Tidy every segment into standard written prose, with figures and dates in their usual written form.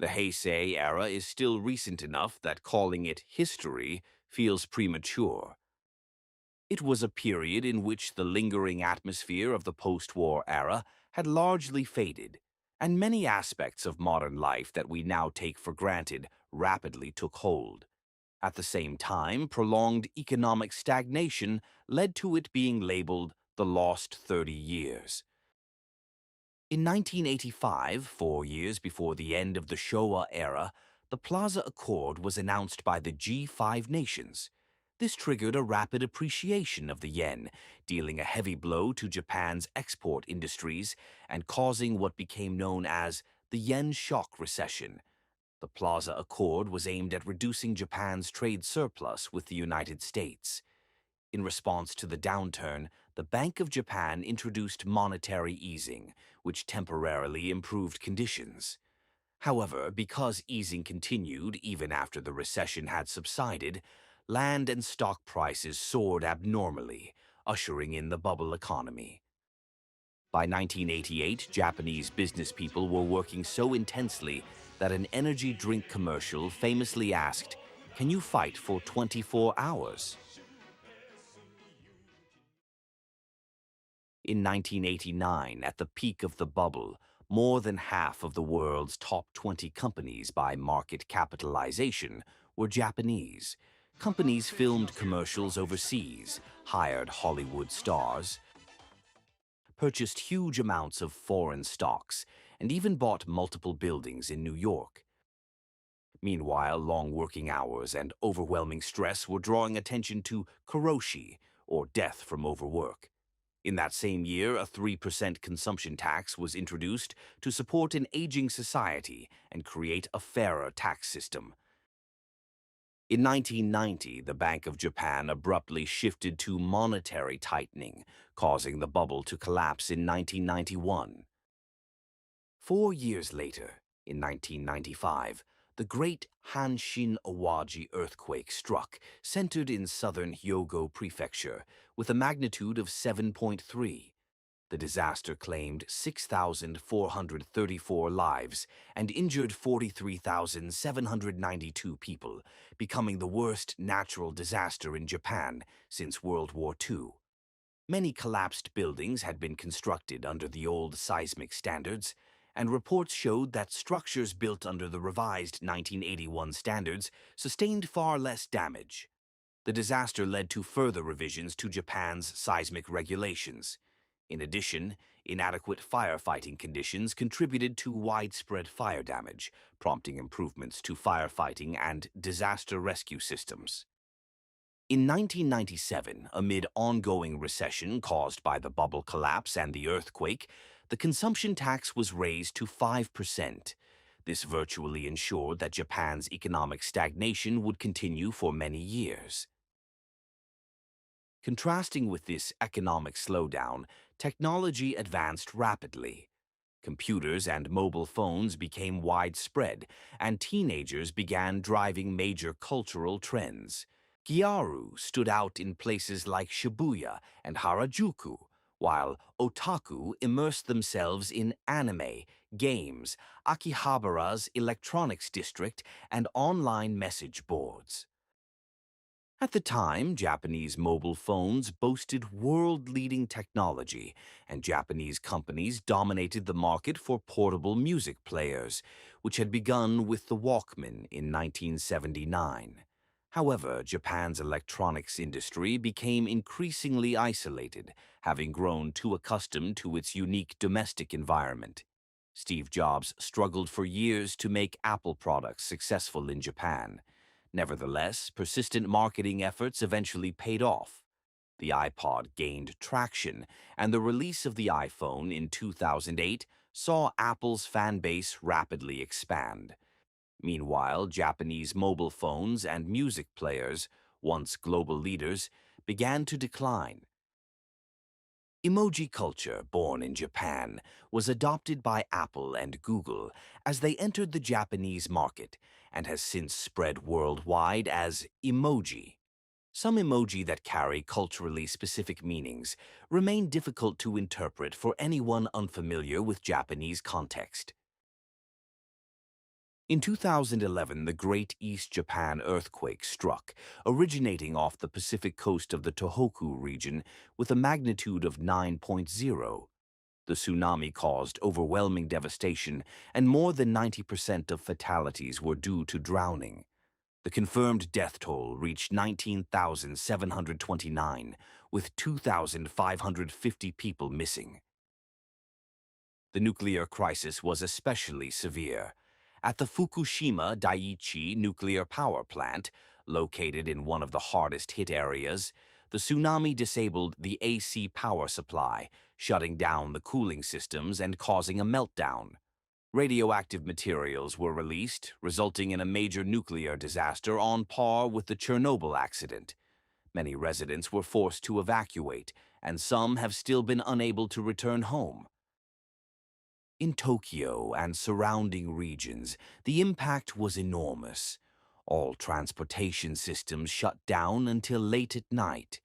The Heisei era is still recent enough that calling it history feels premature. It was a period in which the lingering atmosphere of the post-war era had largely faded, and many aspects of modern life that we now take for granted rapidly took hold. At the same time, prolonged economic stagnation led to it being labeled the lost 30 years. In 1985, 4 years before the end of the Showa era, the Plaza Accord was announced by the G5 nations. This triggered a rapid appreciation of the yen, dealing a heavy blow to Japan's export industries and causing what became known as the yen shock recession. The Plaza Accord was aimed at reducing Japan's trade surplus with the United States. In response to the downturn, the Bank of Japan introduced monetary easing, which temporarily improved conditions. However, because easing continued even after the recession had subsided, land and stock prices soared abnormally, ushering in the bubble economy. By 1988, Japanese business people were working so intensely that an energy drink commercial famously asked, "Can you fight for 24 hours?" In 1989, at the peak of the bubble, more than half of the world's top 20 companies by market capitalization were Japanese. Companies filmed commercials overseas, hired Hollywood stars, purchased huge amounts of foreign stocks, and even bought multiple buildings in New York. Meanwhile, long working hours and overwhelming stress were drawing attention to karoshi, or death from overwork. In that same year, a 3% consumption tax was introduced to support an aging society and create a fairer tax system. In 1990, the Bank of Japan abruptly shifted to monetary tightening, causing the bubble to collapse in 1991. 4 years later, in 1995, the Great Hanshin Awaji earthquake struck, centered in southern Hyogo Prefecture, with a magnitude of 7.3. The disaster claimed 6,434 lives and injured 43,792 people, becoming the worst natural disaster in Japan since World War II. Many collapsed buildings had been constructed under the old seismic standards, and reports showed that structures built under the revised 1981 standards sustained far less damage. The disaster led to further revisions to Japan's seismic regulations. In addition, inadequate firefighting conditions contributed to widespread fire damage, prompting improvements to firefighting and disaster rescue systems. In 1997, amid ongoing recession caused by the bubble collapse and the earthquake, the consumption tax was raised to 5%. This virtually ensured that Japan's economic stagnation would continue for many years. Contrasting with this economic slowdown, technology advanced rapidly. Computers and mobile phones became widespread, and teenagers began driving major cultural trends. Gyaru stood out in places like Shibuya and Harajuku, while otaku immersed themselves in anime, games, Akihabara's electronics district, and online message boards. At the time, Japanese mobile phones boasted world-leading technology, and Japanese companies dominated the market for portable music players, which had begun with the Walkman in 1979. However, Japan's electronics industry became increasingly isolated, having grown too accustomed to its unique domestic environment. Steve Jobs struggled for years to make Apple products successful in Japan. Nevertheless, persistent marketing efforts eventually paid off. The iPod gained traction, and the release of the iPhone in 2008 saw Apple's fan base rapidly expand. Meanwhile, Japanese mobile phones and music players, once global leaders, began to decline. Emoji culture, born in Japan, was adopted by Apple and Google as they entered the Japanese market and has since spread worldwide as emoji. Some emoji that carry culturally specific meanings remain difficult to interpret for anyone unfamiliar with Japanese context. In 2011, the Great East Japan earthquake struck, originating off the Pacific coast of the Tohoku region with a magnitude of 9.0. The tsunami caused overwhelming devastation, and more than 90% of fatalities were due to drowning. The confirmed death toll reached 19,729, with 2,550 people missing. The nuclear crisis was especially severe. At the Fukushima Daiichi nuclear power plant, located in one of the hardest hit areas, the tsunami disabled the AC power supply, shutting down the cooling systems and causing a meltdown. Radioactive materials were released, resulting in a major nuclear disaster on par with the Chernobyl accident. Many residents were forced to evacuate, and some have still been unable to return home. In Tokyo and surrounding regions, the impact was enormous. All transportation systems shut down until late at night,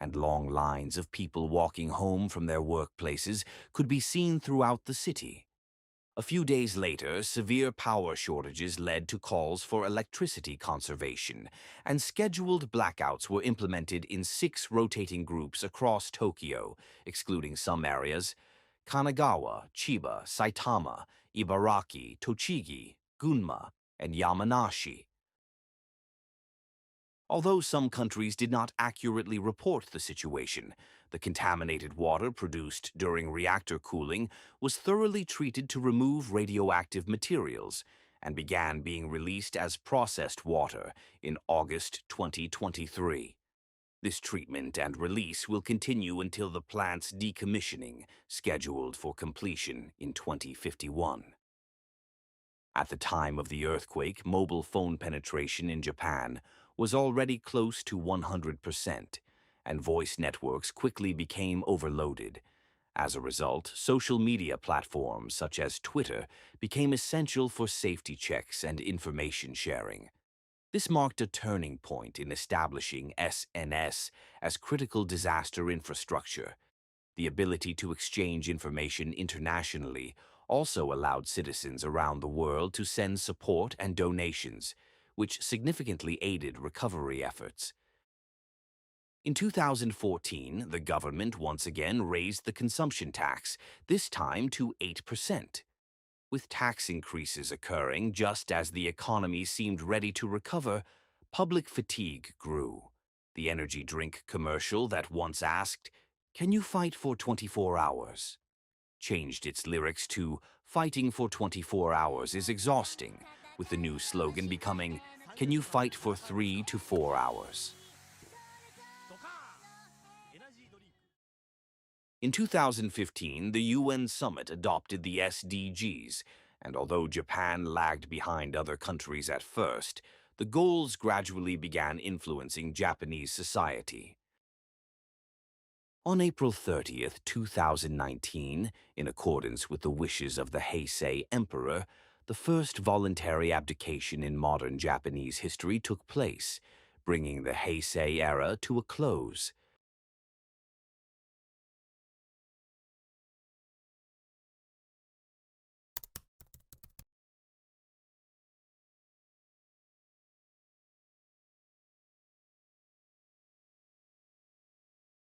and long lines of people walking home from their workplaces could be seen throughout the city. A few days later, severe power shortages led to calls for electricity conservation, and scheduled blackouts were implemented in 6 rotating groups across Tokyo, excluding some areas: Kanagawa, Chiba, Saitama, Ibaraki, Tochigi, Gunma, and Yamanashi. Although some countries did not accurately report the situation, the contaminated water produced during reactor cooling was thoroughly treated to remove radioactive materials and began being released as processed water in August 2023. This treatment and release will continue until the plant's decommissioning, scheduled for completion in 2051. At the time of the earthquake, mobile phone penetration in Japan was already close to 100%, and voice networks quickly became overloaded. As a result, social media platforms such as Twitter became essential for safety checks and information sharing. This marked a turning point in establishing SNS as critical disaster infrastructure. The ability to exchange information internationally also allowed citizens around the world to send support and donations, which significantly aided recovery efforts. In 2014, the government once again raised the consumption tax, this time to 8%. With tax increases occurring just as the economy seemed ready to recover, public fatigue grew. The energy drink commercial that once asked, "Can you fight for 24 hours?" changed its lyrics to "Fighting for 24 hours is exhausting," with the new slogan becoming, "Can you fight for 3 to 4 hours?" In 2015, the UN summit adopted the SDGs, and although Japan lagged behind other countries at first, the goals gradually began influencing Japanese society. On April 30th, 2019, in accordance with the wishes of the Heisei Emperor, the first voluntary abdication in modern Japanese history took place, bringing the Heisei era to a close.